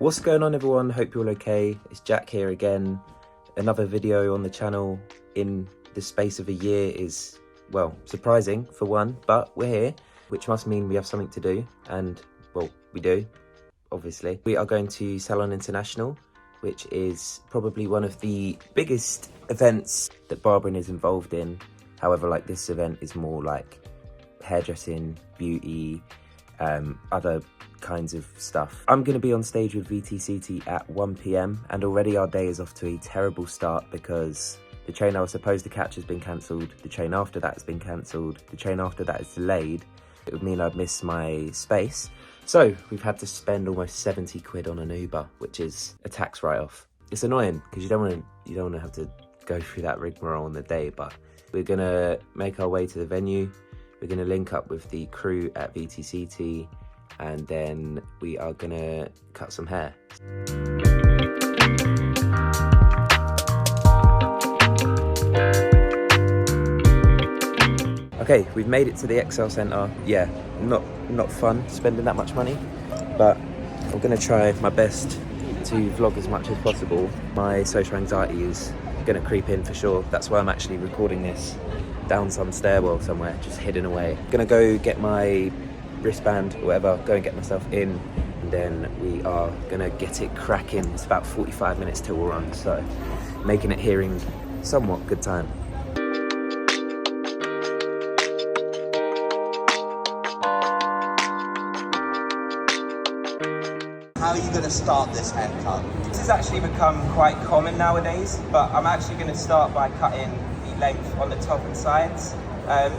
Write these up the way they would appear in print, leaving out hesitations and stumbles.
What's going on, everyone? Hope you're all okay. It's Jack here again. Another video on the channel in the space of a year is, well, surprising for one, but we're here, which must mean we have something to do, and, well, we do, obviously. We are going to Salon International, which is probably one of the biggest events that barbering is involved in. However, like, this event is more like hairdressing, beauty, other kinds of stuff. I'm going to be on stage with VTCT at 1 PM, and already our day is off to a terrible start because the train I was supposed to catch has been cancelled, the train after that has been cancelled, the train after that is delayed. It would mean I'd miss my space. So we've had to spend almost 70 quid on an Uber, which is a tax write-off. It's annoying because you don't want to have to go through that rigmarole on the day, but we're going to make our way to the venue. We're going to link up with the crew at VTCT, and then we are going to cut some hair. Okay, we've made it to the XL Centre. Yeah, not fun spending that much money, but I'm going to try my best to vlog as much as possible. My social anxiety is going to creep in for sure. That's why I'm actually recording this down some stairwell somewhere, just hidden away. Gonna go get my wristband or whatever, go and get myself in, and then we are gonna get it cracking. It's about 45 minutes till we'll run, so making it here in somewhat good time. How are you going to start this haircut? This has actually become quite common nowadays, but I'm actually going to start by cutting the length on the top and sides.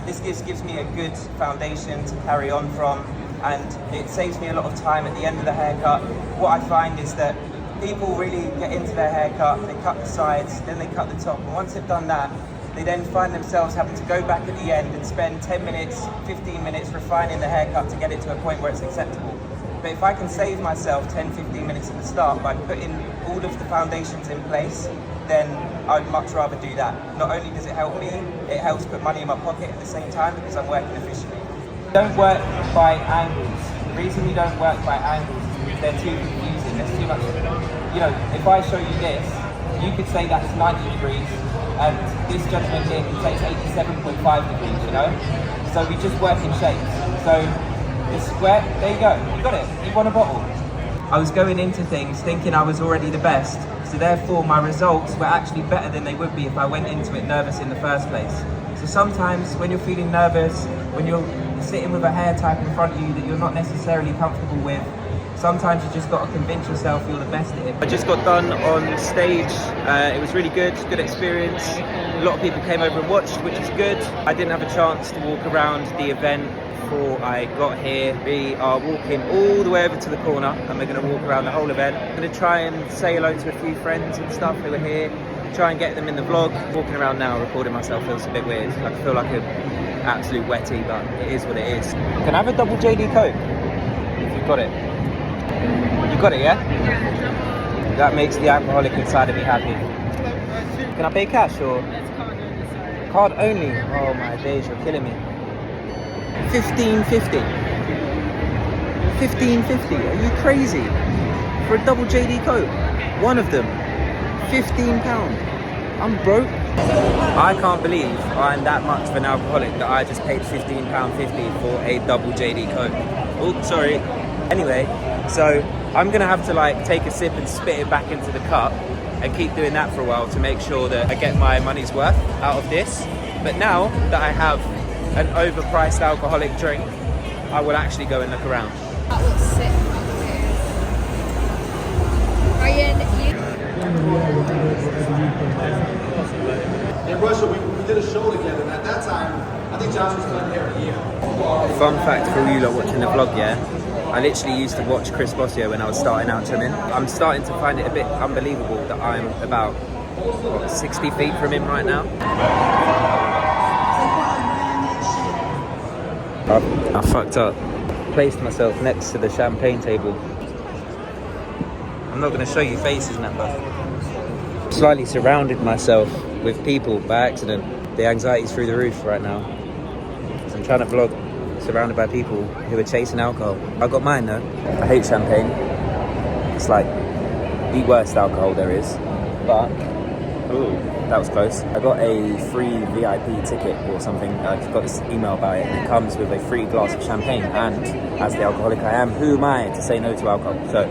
This gives me a good foundation to carry on from, and it saves me a lot of time at the end of the haircut. What I find is that people really get into their haircut, they cut the sides, then they cut the top, and once they've done that, they then find themselves having to go back at the end and spend 10 minutes, 15 minutes refining the haircut to get it to a point where it's acceptable. But if I can save myself 10, 15 minutes at the start by putting all of the foundations in place, then I'd much rather do that. Not only does it help me, it helps put money in my pocket at the same time because I'm working efficiently. Don't work by angles. The reason we don't work by angles is they're too confusing. There's too much, if I show you this, you could say that's 90 degrees, and this judgment here can say it's 87.5 degrees, So we just work in shapes. So the square, there you go, you got it, you won a bottle. I was going into things thinking I was already the best, so therefore my results were actually better than they would be if I went into it nervous in the first place. So sometimes when you're feeling nervous, when you're sitting with a hair type in front of you that you're not necessarily comfortable with, sometimes you just got to convince yourself you're the best at it. I just got done on stage. It was really good experience. A lot of people came over and watched, which is good. I didn't have a chance to walk around the event before I got here. We are walking all the way over to the corner, and we're going to walk around the whole event. I'm going to try and say hello to a few friends and stuff who are here, try and get them in the vlog. Walking around now, recording myself feels a bit weird. Like, I feel like an absolute wetty, but it is what it is. Can I have a double JD Coke? If you've got it. You got it, yeah? That makes the alcoholic inside of me happy. Can I pay cash or? Card only? Oh my days, you're killing me. 15.50. 15.50. Are you crazy? For a double JD Coke, one of them, £15. I'm broke. I can't believe I'm that much of an alcoholic that I just paid £15.50 for a double JD Coke. Oh, sorry. Anyway, so I'm gonna have to take a sip and spit it back into the cup and keep doing that for a while to make sure that I get my money's worth out of this. But now that I have an overpriced alcoholic drink, I will actually go and look around. That looks sick. Ryan, In Russia, we did a show together, and at that time, I think Josh was done here a year. Fun fact for all you lot watching the vlog, yeah? I literally used to watch Bossio when I was starting out trimming. I'm starting to find it a bit unbelievable that I'm about, 60 feet from him right now. I fucked up. Placed myself next to the champagne table. I'm not going to show you faces and that, but slightly surrounded myself with people by accident. The anxiety's through the roof right now. So I'm trying to vlog surrounded by people who are chasing alcohol. I got mine though. I hate champagne. It's like the worst alcohol there is, but ooh, that was close. I got a free VIP ticket or something. I got this email about it, and it comes with a free glass of champagne. And as the alcoholic I am, who am I to say no to alcohol? So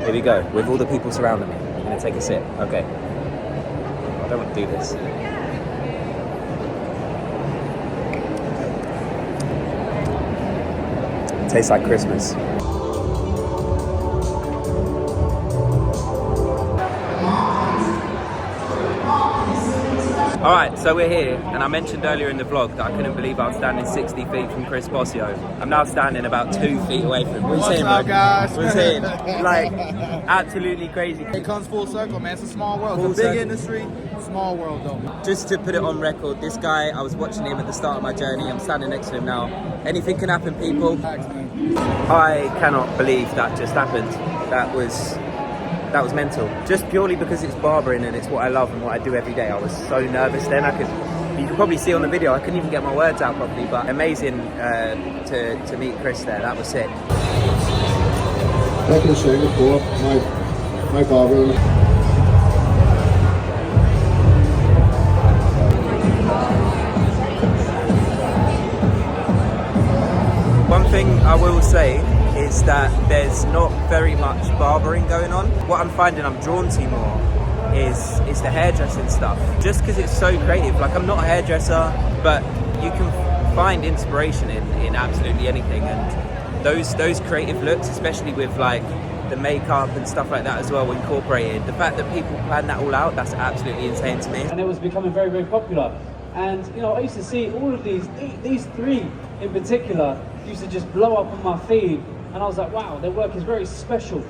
here we go. With all the people surrounding me, I'm gonna take a sip. Okay. I don't want to do this. It tastes like Christmas. All right, so we're here, and I mentioned earlier in the vlog that I couldn't believe I was standing 60 feet from Chris Bossio. I'm now standing about 2 feet away from him. What are you saying, up, bro? guys? What are you saying? Like, absolutely crazy. It comes full circle, man. It's a small world. Full It's a big circle. industry, small world, though. Just to put it on record, this guy, I was watching him at the start of my journey. I'm standing next to him now. Anything can happen, people. Facts, man. I cannot believe that just happened. That was mental. Just purely because it's barbering and it's what I love and what I do every day. I was so nervous then. You can probably see on the video, I couldn't even get my words out properly, but amazing to meet Chris there. That was sick. Back in Singapore, my barber. One thing I will say is that there's not very much barbering going on. What I'm finding I'm drawn to more is the hairdressing stuff. Just because it's so creative. Like, I'm not a hairdresser, but you can find inspiration in absolutely anything. And those creative looks, especially with like the makeup and stuff like that as well, incorporated. The fact that people plan that all out, that's absolutely insane to me. And it was becoming very, very popular. And you know, I used to see all of these three in particular used to just blow up on my feed, and I was like, wow, their work is very special.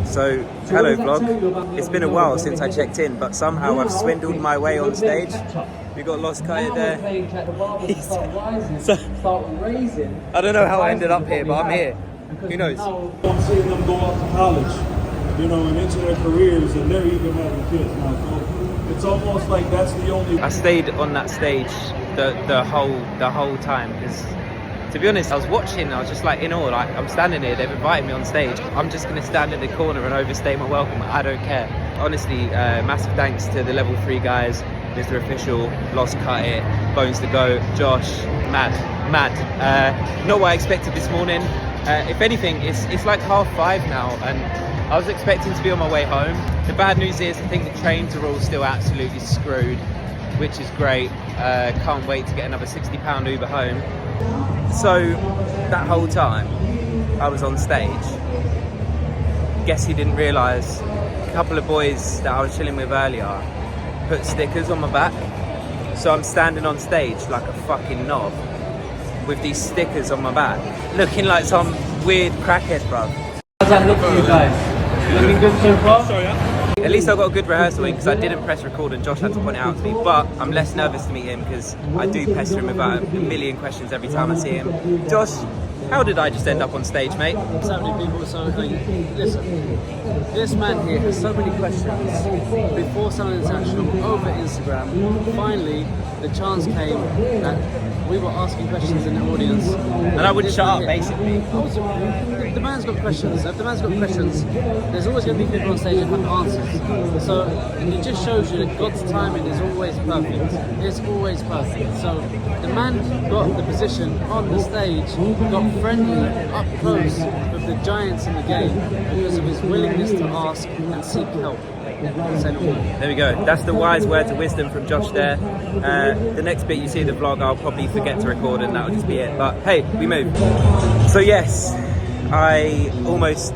So hello vlog. It's been a while since I checked in, but somehow I've swindled my way on stage. We got Lost Kite there. I don't know how I ended up here, but I'm here. Who knows? I'm seeing them go off to college, you know, and into their careers, and they're even having kids now. So it's almost like that's the only. I stayed on that stage the whole time because, to be honest, I was watching. I was just like in awe. Like, I'm standing here. They've invited me on stage. I'm just gonna stand in the corner and overstay my welcome. I don't care. Honestly, massive thanks to the level 3 guys, Mr. Official, Lost Cut It, Bones to Go, Josh. Mad. Not what I expected this morning. If anything, it's like 5:30 now, and I was expecting to be on my way home. The bad news is I think the trains are all still absolutely screwed, which is great. Can't wait to get another £60 Uber home. So that whole time I was on stage, guess he didn't realise a couple of boys that I was chilling with earlier put stickers on my back. So I'm standing on stage like a fucking knob with these stickers on my back, looking like some weird crackhead, bruv. How's that look for you guys? Looking good so far? At least I got a good rehearsal in because I didn't press record and Josh had to point it out to me, but I'm less nervous to meet him because I do pester him about a million questions every time I see him. Josh, how did I just end up on stage, mate? So many people, listen, this man here has so many questions. Before Salon International, over Instagram, finally the chance came that we were asking questions in the audience. And I wouldn't shut up, basically. The man's got questions. If the man's got questions, there's always going to be people on stage that have answers. So it just shows you that God's timing is always perfect. It's always perfect. So the man got the position on the stage, got friendly, up close with the giants in the game because of his willingness to ask and seek help. There we go. That's the wise words of wisdom from Josh there. The next bit you see the vlog, I'll probably forget to record and that'll just be it. But hey, we move. So yes, I almost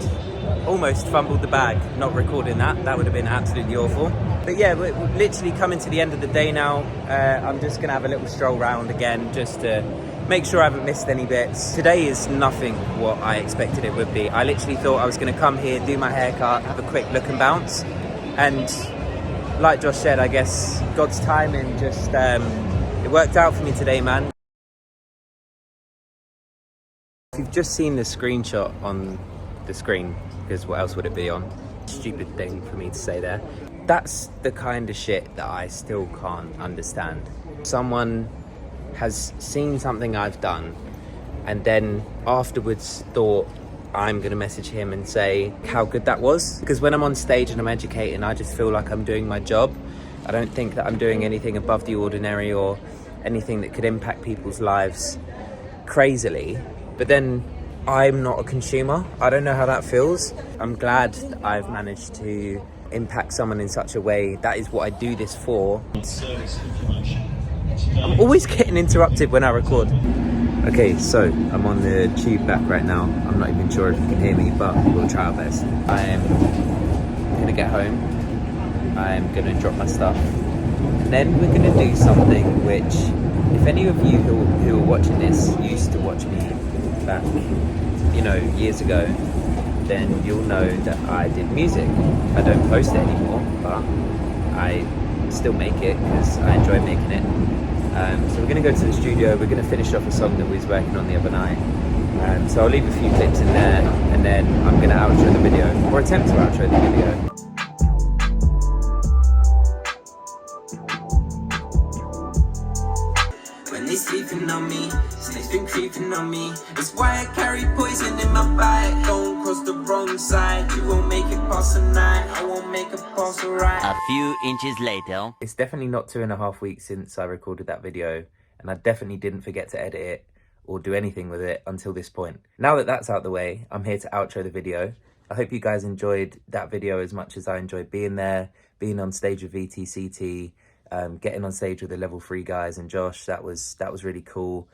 fumbled the bag not recording that. That would have been absolutely awful. But yeah, we're literally coming to the end of the day now. I'm just gonna have a little stroll round again just to make sure I haven't missed any bits. Today is nothing what I expected it would be. I literally thought I was gonna come here, do my haircut, have a quick look and bounce. And like Josh said, I guess God's timing just, it worked out for me today, man. If you've just seen the screenshot on the screen, because what else would it be on? Stupid thing for me to say there. That's the kind of shit that I still can't understand. Someone has seen something I've done and then afterwards thought I'm gonna message him and say how good that was. Because when I'm on stage and I'm educating, I just feel like I'm doing my job. I don't think that I'm doing anything above the ordinary or anything that could impact people's lives crazily. But then I'm not a consumer. I don't know how that feels. I'm glad that I've managed to impact someone in such a way. That is what I do this for. I'm always getting interrupted when I record. Okay, so I'm on the tube back right now. I'm not even sure if you can hear me, but we'll try our best. I'm gonna get home. I'm gonna drop my stuff. And then we're gonna do something which, if any of you who are watching this used to watch me back, you know, years ago, then you'll know that I did music. I don't post it anymore, but I still make it because I enjoy making it. So we're gonna go to the studio, we're gonna finish off a song that we was working on the other night. So I'll leave a few clips in there, and then I'm gonna outro the video, or attempt to outro the video. When they sleeping on me, snakes been creeping on me. That's why I carry poison in my bag. Don't cross the wrong side. You won't make it past the night. I won't make it past the right. A few inches later. It's definitely not 2.5 weeks since I recorded that video, and I definitely didn't forget to edit it or do anything with it until this point. Now that that's out the way, I'm here to outro the video. I hope you guys enjoyed that video as much as I enjoyed being there, being on stage with VTCT, getting on stage with the level 3 guys and Josh. That was really cool.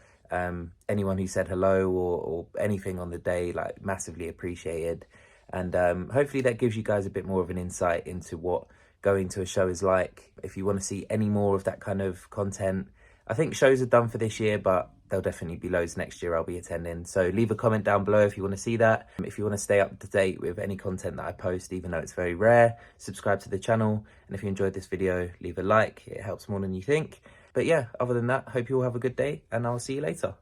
Anyone who said hello or anything on the day, like, massively appreciated. And hopefully that gives you guys a bit more of an insight into what going to a show is like. If you want to see any more of that kind of content, I think shows are done for this year, but there'll definitely be loads next year I'll be attending. So leave a comment down below if you want to see that. If you want to stay up to date with any content that I post, even though it's very rare, subscribe to the channel. And if you enjoyed this video, leave a like. It helps more than you think. But yeah, other than that, hope you all have a good day, and I'll see you later.